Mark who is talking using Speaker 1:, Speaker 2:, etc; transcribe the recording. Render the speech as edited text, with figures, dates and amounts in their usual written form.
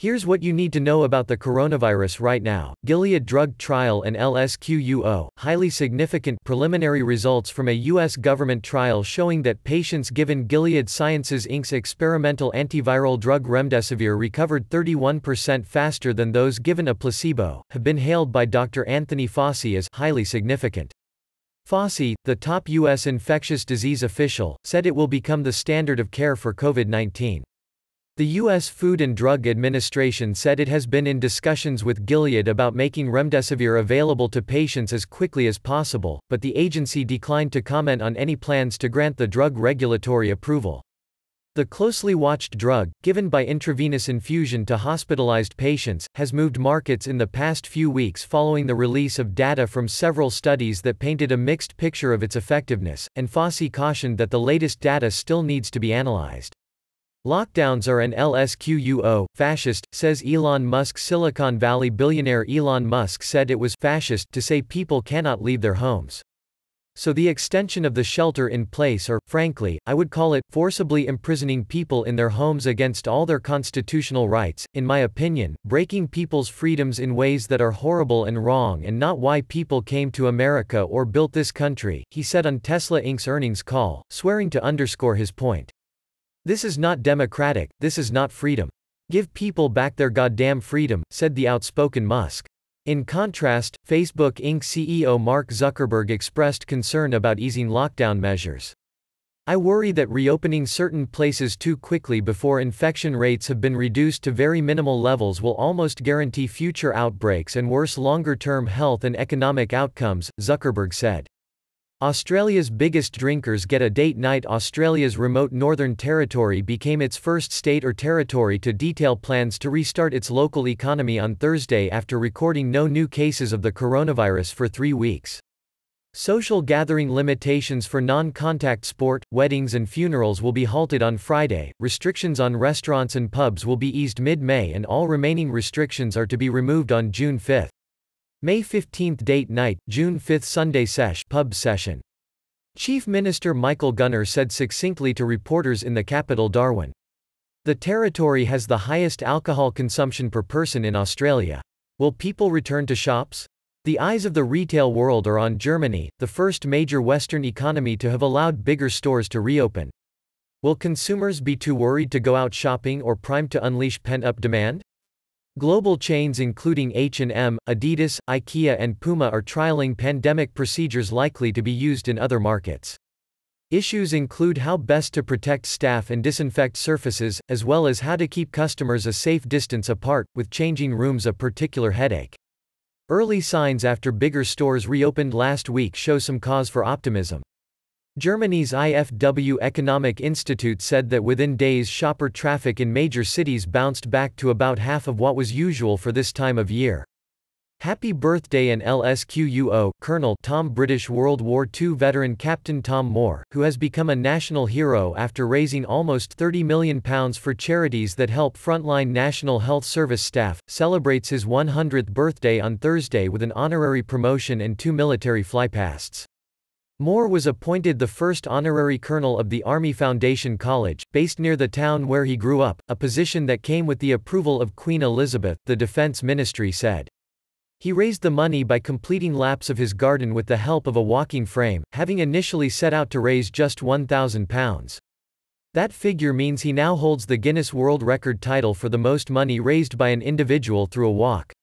Speaker 1: Here's what you need to know about the coronavirus right now. Gilead drug trial and LSQUO, highly significant preliminary results from a U.S. government trial showing that patients given Gilead Sciences Inc.'s experimental antiviral drug remdesivir recovered 31% faster than those given a placebo, have been hailed by Dr. Anthony Fauci as highly significant. Fauci, the top U.S. infectious disease official, said it will become the standard of care for COVID-19. The U.S. Food and Drug Administration said it has been in discussions with Gilead about making remdesivir available to patients as quickly as possible, but the agency declined to comment on any plans to grant the drug regulatory approval. The closely watched drug, given by intravenous infusion to hospitalized patients, has moved markets in the past few weeks following the release of data from several studies that painted a mixed picture of its effectiveness, and Fauci cautioned that the latest data still needs to be analyzed. Lockdowns are an LSQUO, fascist, says Elon Musk. Silicon Valley billionaire Elon Musk said it was fascist to say people cannot leave their homes. So the extension of the shelter in place, or, frankly, I would call it, forcibly imprisoning people in their homes against all their constitutional rights, in my opinion, breaking people's freedoms in ways that are horrible and wrong and not why people came to America or built this country, he said on Tesla Inc.'s earnings call, swearing to underscore his point. This is not democratic, this is not freedom. Give people back their goddamn freedom, said the outspoken Musk. In contrast, Facebook Inc. CEO Mark Zuckerberg expressed concern about easing lockdown measures. I worry that reopening certain places too quickly before infection rates have been reduced to very minimal levels will almost guarantee future outbreaks and worse longer-term health and economic outcomes, Zuckerberg said. Australia's biggest drinkers get a date night. Australia's remote Northern Territory became its first state or territory to detail plans to restart its local economy on Thursday after recording no new cases of the coronavirus for 3 weeks. Social gathering limitations for non-contact sport, weddings and funerals will be halted on Friday, restrictions on restaurants and pubs will be eased mid-May and all remaining restrictions are to be removed on June 5. May 15 date night, June 5 Sunday sesh pub session. Chief Minister Michael Gunner said succinctly to reporters in the capital Darwin. The territory has the highest alcohol consumption per person in Australia. Will people return to shops? The eyes of the retail world are on Germany, the first major Western economy to have allowed bigger stores to reopen. Will consumers be too worried to go out shopping or primed to unleash pent-up demand? Global chains including H&M, Adidas, IKEA and Puma are trialing pandemic procedures likely to be used in other markets. Issues include how best to protect staff and disinfect surfaces, as well as how to keep customers a safe distance apart, with changing rooms a particular headache. Early signs after bigger stores reopened last week show some cause for optimism. Germany's IFW Economic Institute said that within days shopper traffic in major cities bounced back to about half of what was usual for this time of year. Happy birthday and LSQUO, Colonel Tom. British World War II veteran Captain Tom Moore, who has become a national hero after raising almost £30 million for charities that help frontline National Health Service staff, celebrates his 100th birthday on Thursday with an honorary promotion and 2 military flypasts. Moore was appointed the first honorary colonel of the Army Foundation College, based near the town where he grew up, a position that came with the approval of Queen Elizabeth, the Defense Ministry said. He raised the money by completing laps of his garden with the help of a walking frame, having initially set out to raise just £1,000. That figure means he now holds the Guinness World Record title for the most money raised by an individual through a walk.